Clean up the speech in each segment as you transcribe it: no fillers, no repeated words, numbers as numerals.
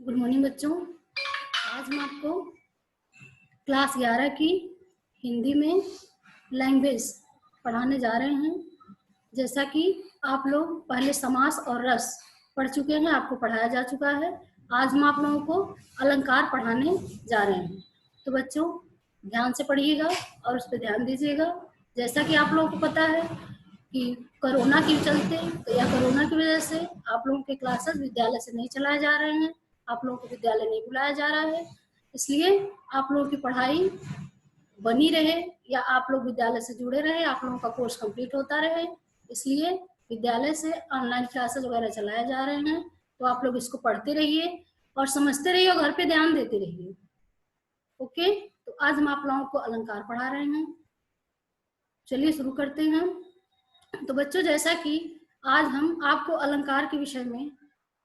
Good morning बच्चों। आज हम आपको क्लास 11 की हिंदी में लैंग्वेज पढ़ाने जा रहे हैं। जैसा कि आप लोग पहले समास और रस पढ़ चुके हैं, आपको पढ़ाया जा चुका है। आज हम आप लोगों को अलंकार पढ़ाने जा रहे हैं। तो बच्चों ध्यान से पढ़िएगा और उस पर ध्यान दीजिएगा। जैसा कि आप लोगों को पता है कि कोरोना के चलते या कोरोना की वजह से आप लोगों के क्लासेस विद्यालय से नहीं चलाए जा रहे हैं, आप लोगों को विद्यालय नहीं बुलाया जा रहा है। इसलिए आप लोगों की पढ़ाई बनी रहे या आप लोग विद्यालय से जुड़े रहे, आप लोगों का कोर्स कंप्लीट होता रहे, इसलिए विद्यालय से ऑनलाइन क्लासेस वगैरह चलाए जा रहे हैं। तो आप लोग इसको पढ़ते रहिए और समझते रहिए और घर पे ध्यान देते रहिए। ओके, तो आज हम आप लोगों को अलंकार पढ़ा रहे हैं। चलिए शुरू करते हैं। तो बच्चों जैसा कि आज हम आपको अलंकार के विषय में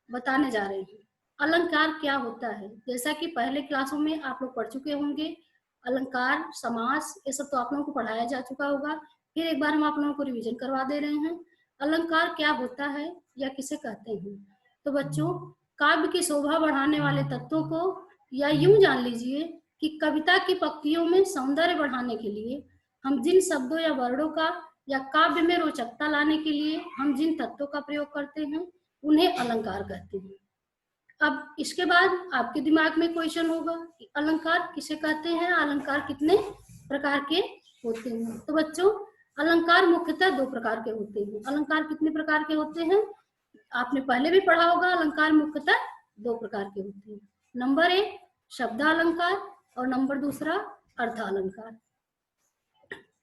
बताने जा रहे हैं। अलंकार क्या होता है, जैसा कि पहले क्लासों में आप लोग पढ़ चुके होंगे। अलंकार, समास, ये सब तो आप लोगों को पढ़ाया जा चुका होगा। फिर एक बार हम आप लोगों को रिवीजन करवा दे रहे हैं। अलंकार क्या होता है या किसे कहते हैं। तो बच्चों काव्य की शोभा बढ़ाने वाले तत्वों को, या यूं जान लीजिए कि कविता की पंक्तियों में सौंदर्य बढ़ाने के लिए हम जिन शब्दों या वर्णों का या काव्य में रोचकता लाने के लिए हम जिन तत्वों का प्रयोग करते हैं उन्हें अलंकार कहते हैं। अब इसके बाद आपके दिमाग में क्वेश्चन होगा कि अलंकार किसे कहते हैं, अलंकार कितने प्रकार के होते हैं। तो बच्चों अलंकार मुख्यतः दो प्रकार के होते हैं। अलंकार कितने प्रकार के होते हैं आपने पहले भी पढ़ा होगा। अलंकार मुख्यतः दो प्रकार के होते हैं। नंबर एक शब्दालंकार और नंबर दूसरा अर्थालंकार।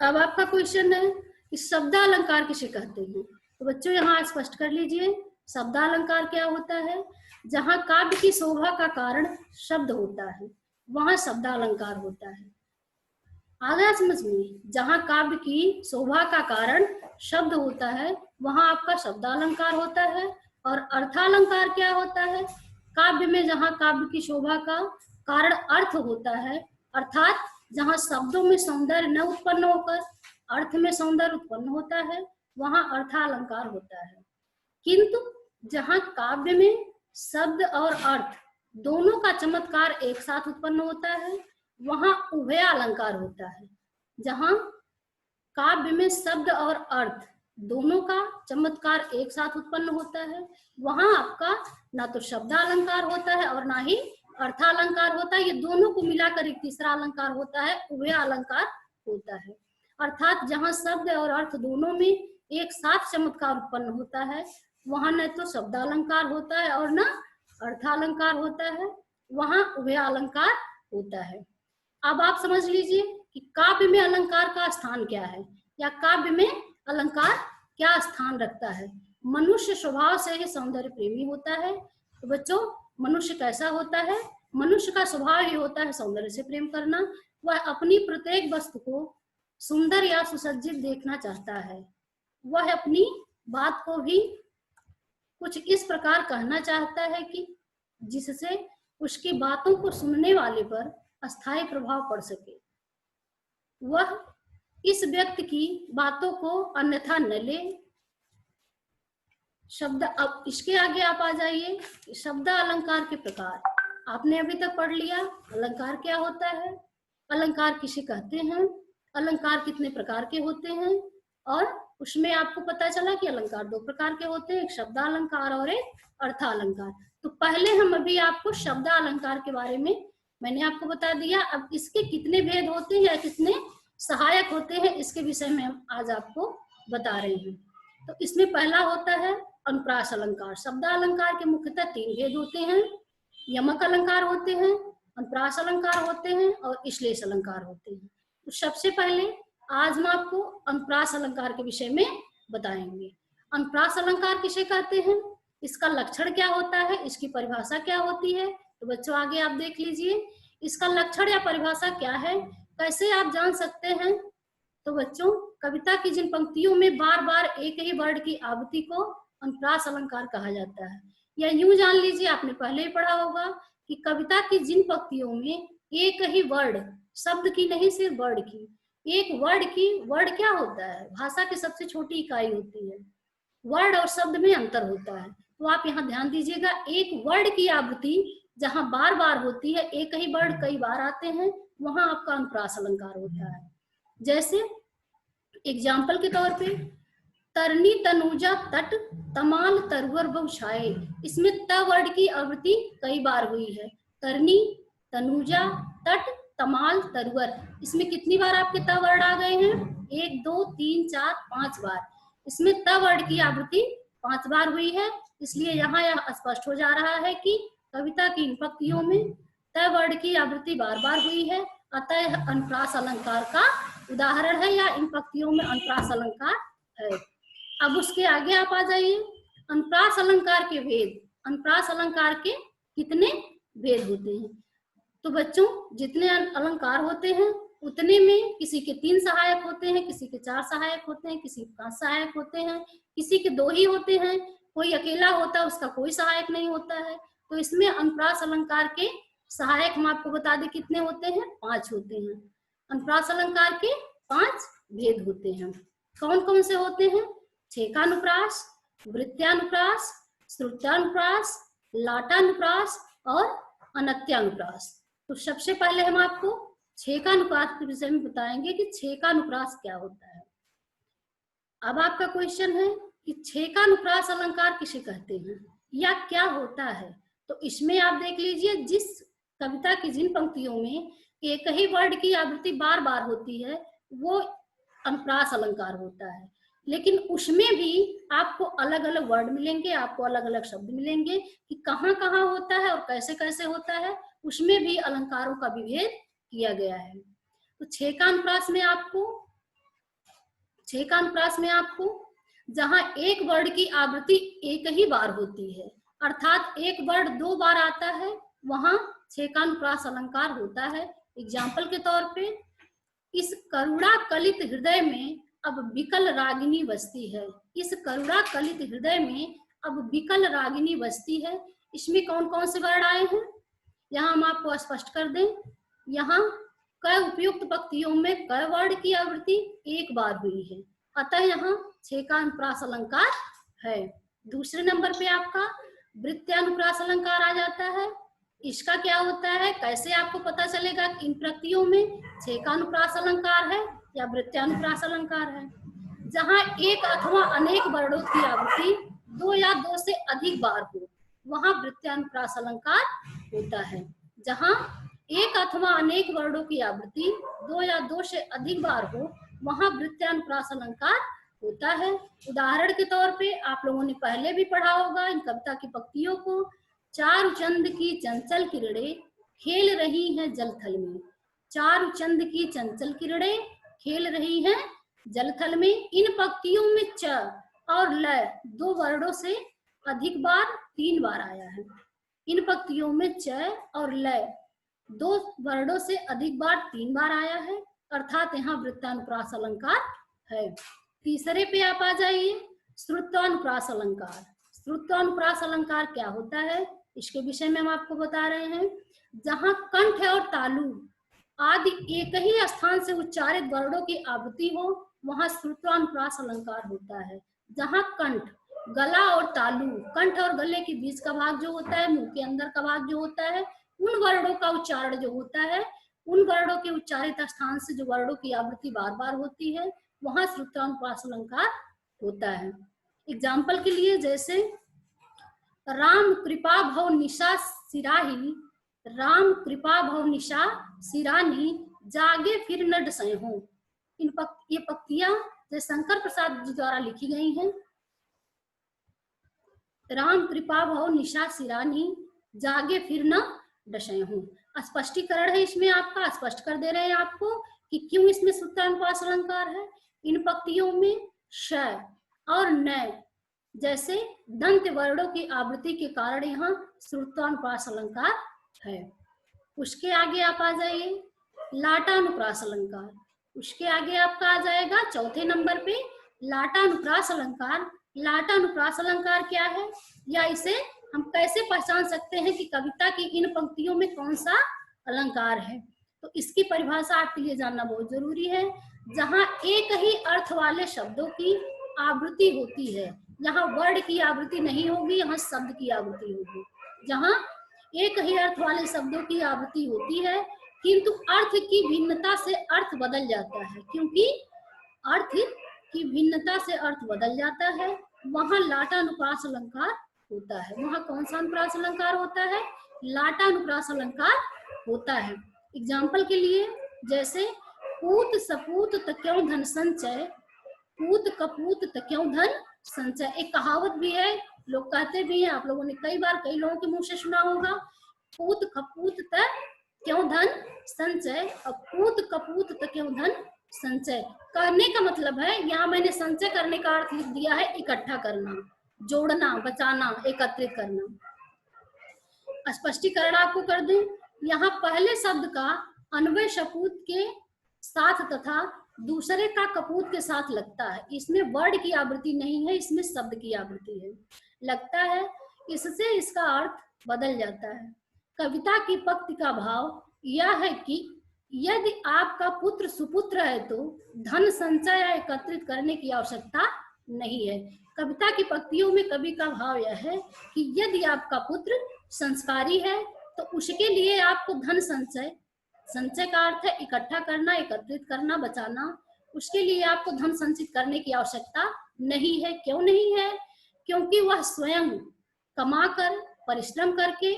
अब आपका क्वेश्चन है कि शब्दालंकार किसे कहते हैं। तो बच्चों यहाँ स्पष्ट कर लीजिए, शब्दालंकार क्या होता है। जहां काव्य की शोभा का कारण शब्द होता है वहां शब्दालंकार होता है। आ गया समझ में। जहां काव्य की शोभा का कारण शब्द होता है वहां आपका शब्दालंकार होता है। और अर्थालंकार क्या होता है, काव्य में जहां काव्य की शोभा का कारण अर्थ होता है, अर्थात जहां शब्दों में सौंदर्य न उत्पन्न होकर अर्थ में सौंदर्य उत्पन्न होता है वहां अर्थालंकार होता है। किंतु जहां काव्य में शब्द और अर्थ दोनों का चमत्कार एक साथ उत्पन्न होता है वहां उभय अलंकार होता है। जहां काव्य में शब्द और अर्थ दोनों का चमत्कार एक साथ उत्पन्न होता है वहां आपका ना तो शब्दालंकार होता है और ना ही अर्थालंकार होता है। ये दोनों को मिलाकर एक तीसरा अलंकार होता है, उभय अलंकार होता है। अर्थात जहां शब्द और अर्थ दोनों में एक साथ चमत्कार उत्पन्न होता है वहां न तो शब्दालंकार होता है और न अर्थालंकार होता है, वहां उभय अलंकार होता है। अब आप समझ लीजिए कि काव्य में अलंकार का स्थान क्या है या काव्य में अलंकार क्या स्थान रखता है। मनुष्य स्वभाव से ही सौंदर्य प्रेमी होता है। तो बच्चों मनुष्य कैसा होता है, मनुष्य का स्वभाव ही होता है सौंदर्य से प्रेम करना। वह अपनी प्रत्येक वस्तु को सुंदर या सुसज्जित देखना चाहता है। वह अपनी बात को भी कुछ इस प्रकार कहना चाहता है कि जिससे उसकी बातों को सुनने वाले पर अस्थायी प्रभाव पड़ सके। वह इस व्यक्ति की बातों को अन्यथा न ले। शब्द, अब इसके आगे आप आ जाइए। शब्द अलंकार के प्रकार आपने अभी तक पढ़ लिया। अलंकार क्या होता है, अलंकार किसे कहते हैं, अलंकार कितने प्रकार के होते हैं, और उसमें आपको पता चला कि अलंकार दो प्रकार के होते हैं, एक शब्दालंकार और एक अर्थालंकार। तो पहले हम अभी आपको शब्दालंकार के बारे में मैंने आपको बता दिया। अब इसके कितने भेद होते हैं या कितने सहायक होते हैं इसके विषय में हम आज आपको बता रहे हैं। तो इसमें पहला होता है अनुप्रास अलंकार। शब्दालंकार के मुख्यतः तीन भेद होते हैं, यमक अलंकार होते हैं, अनुप्रास अलंकार होते हैं और श्लेष अलंकार होते हैं। तो सबसे पहले आज हम आपको अनुप्रास अलंकार के विषय में बताएंगे। अनुप्रास अलंकार किसे कहते हैं, इसका लक्षण क्या होता है, इसकी परिभाषा क्या होती है। तो बच्चों आगे आप देख लीजिए इसका लक्षण या परिभाषा क्या है, कैसे आप जान सकते हैं। तो बच्चों कविता की जिन पंक्तियों में बार बार एक ही वर्ड की आवृत्ति को अनुप्रास अलंकार कहा जाता है। या यूं जान लीजिए, आपने पहले ही पढ़ा होगा कि कविता की जिन पंक्तियों में एक ही वर्ड, शब्द की नहीं सिर्फ वर्ड की, एक वर्ड की, वर्ड क्या होता है, भाषा की सबसे छोटी इकाई होती है, वर्ड और शब्द में अंतर होता है। तो आप यहाँ ध्यान दीजिएगा, एक वर्ड की आवृत्ति जहां बार बार होती है, एक ही वर्ड कई बार आते हैं, वहां आपका अनुप्रास अलंकार होता है। जैसे एग्जाम्पल के तौर पे, तरनी तनुजा तट तमाल तरवर बहुछाए, इसमें त वर्ड की आवृत्ति कई बार हुई है। तरनी, तनुजा, तट, तमाल, तरवर, इसमें कितनी बार आपके त वर्ड आ गए हैं? 1 2 3 4 5 बार। इसमें त वर्ड की आवृत्ति 5 बार हुई है, इसलिए यहाँ यह स्पष्ट हो जा रहा है कि कविता की इन पंक्तियों में त वर्ड की आवृत्ति बार बार हुई है, अतः यह अनुप्रास अलंकार का उदाहरण है, या इन पंक्तियों में अनुप्रास अलंकार है। अब उसके आगे आप आ जाइए, अनुप्रास अलंकार के भेद। अनुप्रास अलंकार के कितने भेद होते हैं? तो बच्चों, जितने अलंकार होते हैं उतने में किसी के 3 सहायक होते हैं, किसी के 4 सहायक होते हैं, किसी के 5 सहायक होते हैं, किसी के 2 ही होते हैं, कोई अकेला होता है उसका कोई सहायक नहीं होता है। तो इसमें अनुप्रास अलंकार के सहायक हम आपको बता दें कितने होते हैं? 5 होते हैं। अनुप्रास अलंकार के 5 भेद होते हैं। कौन कौन से होते हैं? छेकानुप्रास, वृत्त्यानुप्रास, श्रुत्यानुप्रास, लाटानुप्रास और अनत्यानुप्रास। तो सबसे पहले हम आपको छेकानुप्रास के विषय में बताएंगे कि छेकानुप्रास क्या होता है। अब आपका क्वेश्चन है कि छेकानुप्रास अलंकार किसे कहते हैं या क्या होता है? तो इसमें आप देख लीजिए, जिस कविता की जिन पंक्तियों में एक ही वर्ड की आवृत्ति बार बार होती है वो अनुप्रास अलंकार होता है, लेकिन उसमें भी आपको अलग अलग वर्ड मिलेंगे, आपको अलग अलग शब्द मिलेंगे कि कहाँ कहाँ होता है और कैसे कैसे होता है, उसमें भी अलंकारों का विभेद किया गया है। तो छेकानुप्रास में आपको जहां एक वर्ड की आवृत्ति एक ही बार होती है, अर्थात एक वर्ड 2 बार आता है, वहां छेकानुप्रास अलंकार होता है। एग्जाम्पल के तौर पे, इस करुणा कलित हृदय में अब विकल रागिनी बसती है। इस करुणा कलित हृदय में अब विकल रागिनी बसती है, इसमें कौन कौन से वर्ड आए हैं यहाँ हम आपको स्पष्ट कर दें। यहाँ क उपयुक्त पंक्तियों में क वर्ड की आवृत्ति एक बार हुई है, अतः यहाँ छेकानुप्रास अलंकार है। दूसरे नंबर पे आपका वृत्त्यानुप्रास अलंकार आ जाता है। इसका क्या होता है, कैसे आपको पता चलेगा कि इन पंक्तियों में छेकानुप्रास अलंकार है या वृत्त्यानुप्रास अलंकार है? जहां एक अथवा अनेक वर्णों की आवृत्ति 2 या 2 से अधिक बार हो, वहां वृत्त्यानुप्रास अलंकार होता है। जहां एक अथवा अनेक वर्णों की आवृत्ति 2 या 2 से अधिक बार हो, वहां वृत्त्यानुप्रास अलंकार होता है। उदाहरण के तौर पे आप लोगों ने पहले भी पढ़ा होगा इन कविता की पंक्तियों को, चारु चंद की चंचल किरणें खेल रही हैं जलथल में। चारु चंद की चंचल किरणें खेल रही हैं जलथल में। इन पंक्तियों में च और ल 2 वर्णों से अधिक बार 3 बार आया है। इन पंक्तियों में च और ल 2 वर्णों से अधिक बार 3 बार आया है, अर्थात यहाँ वृत्तानुप्रास अलंकार है। तीसरे पे आप आ जाइए, श्रुत्वानुप्रास अलंकार। श्रुत्वानुप्रास अलंकार क्या होता है, इसके विषय में हम आपको बता रहे हैं। जहां कंठ और तालु आदि एक ही स्थान से उच्चारित वर्णों की आवृत्ति हो, वहां श्रुत्वानुप्रास अलंकार होता है। जहां कंठ, गला और तालु, कंठ और गले के बीच का भाग जो होता है, मुंह के अंदर का भाग जो होता है, उन वर्णों का उच्चारण जो होता है, उन वर्णों के उच्चारित स्थान से जो वर्णों की आवृत्ति बार बार होती है, वहां श्रुत्वानुप्रास अलंकार होता है। एग्जाम्पल के लिए, जैसे राम कृपा भव निशा सिराही, राम कृपा भव निशा सिरानी, जागे फिर न डसै हो। ये पंक्तियां शंकर प्रसाद जी द्वारा लिखी गई हैं। राम कृपा भव निशा सिरानी, जागे फिर न डसै हो। स्पष्टीकरण है इसमें, आपका स्पष्ट कर दे रहे हैं आपको कि क्यों इसमें श्रुत्वानुप्रास अलंकार है। इन पंक्तियों में श और न जैसे दंत वर्णों की आवृत्ति के कारण यहाँ श्रुत्वानुप्रास अलंकार है। उसके आगे आप आ जाइए, लाटानुप्रास अलंकार। उसके आगे आपका आ जाएगा चौथे नंबर पे लाटानुप्रास अलंकार। लाटानुप्रास अलंकार क्या है, या इसे हम कैसे पहचान सकते हैं कि कविता की इन पंक्तियों में कौन सा अलंकार है? तो इसकी परिभाषा आपके लिए जानना बहुत जरूरी है। जहां एक ही अर्थ वाले शब्दों की आवृत्ति होती है, यहाँ वर्ड की आवृत्ति नहीं होगी, यहाँ शब्द की आवृत्ति होगी। जहां एक ही अर्थ वाले शब्दों की आवृत्ति होती है, किंतु अर्थ की भिन्नता से अर्थ बदल जाता है। क्योंकि अर्थ की भिन्नता से अर्थ बदल जाता है, वहां लाटानुप्रास अलंकार होता है। वहां कौन सा अनुप्रास अलंकार होता है? लाटानुप्रास अलंकार होता है। एग्जाम्पल के लिए, जैसे पूत सपूत तक्यों धन संचय, पूत कपूत तक्यों धन संचय। एक कहावत भी है, लोग कहते भी हैं, आप लोगों ने कई बार कई लोगों के मुंह से सुना होगा, पूत कपूत तक क्यों धन संचय, और पूत कपूत तक क्यों धन संचय। करने का मतलब है, यहाँ मैंने संचय करने का अर्थ लिख दिया है इकट्ठा करना, जोड़ना, बचाना, एकत्रित करना। स्पष्टीकरण आपको कर दें, यहाँ पहले शब्द का अन्वय शपूत के साथ तथा दूसरे का कपूत के साथ लगता है। इसमें वर्ड की आवृत्ति नहीं है, इसमें शब्द की आवृत्ति है, लगता है, इससे इसका अर्थ बदल जाता है। कविता की पंक्ति का भाव यह है कि यदि आपका पुत्र सुपुत्र है तो धन संचय या एकत्रित करने की आवश्यकता नहीं है। कविता की पंक्तियों में कवि का भाव यह है कि यदि आपका पुत्र संस्कारी है तो उसके लिए आपको धन संचय, संचय का अर्थ है इकट्ठा करना, एकत्रित करना, बचाना, उसके लिए आपको धन संचित करने की आवश्यकता नहीं है। क्यों नहीं है? क्योंकि वह स्वयं कमाकर, परिश्रम करके,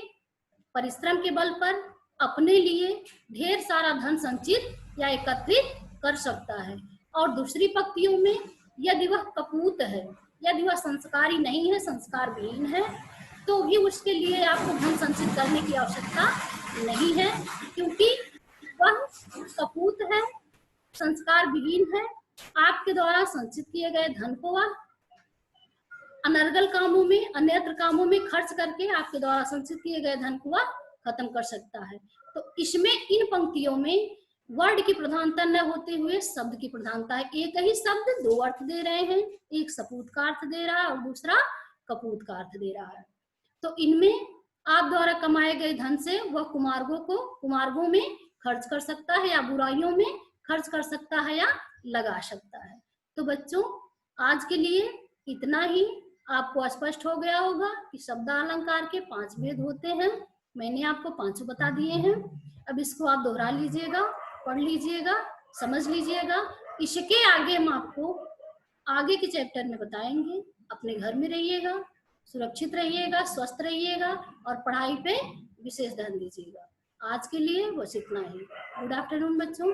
परिश्रम के बल पर अपने लिए ढेर सारा धन संचित या एकत्रित कर सकता है। और दूसरी पंक्तियों में, यदि वह कपूत है, यदि वह संस्कारी नहीं है, संस्कार विहीन है, तो भी उसके लिए आपको धन संचित करने की आवश्यकता नहीं है, क्योंकि वह कपूत है, संस्कार विहीन है। आपके द्वारा संचित किए गए धन को वह अनर्गल कामों में, अन्यत्र कामों में खर्च करके आपके द्वारा संचित किए गए धन को वह खत्म कर सकता है। तो इसमें, इन पंक्तियों में वर्ड की प्रधानता न होते हुए शब्द की प्रधानता है। एक ही शब्द दो अर्थ दे रहे हैं, एक सपूत का अर्थ दे रहा है और दूसरा कपूत का अर्थ दे रहा है। तो इनमें आप द्वारा कमाए गए धन से वह कुमार्गों में खर्च कर सकता है, या बुराइयों में खर्च कर सकता है, या लगा सकता है। तो बच्चों, आज के लिए इतना ही। आपको स्पष्ट हो गया होगा कि शब्दालंकार के 5 भेद होते हैं। मैंने आपको 5 बता दिए हैं। अब इसको आप दोहरा लीजिएगा, पढ़ लीजिएगा, समझ लीजिएगा। इसके आगे हम आपको आगे के चैप्टर में बताएंगे। अपने घर में रहिएगा, सुरक्षित रहिएगा, स्वस्थ रहिएगा और पढ़ाई पे विशेष ध्यान दीजिएगा। आज के लिए बस इतना ही। गुड आफ्टरनून बच्चों।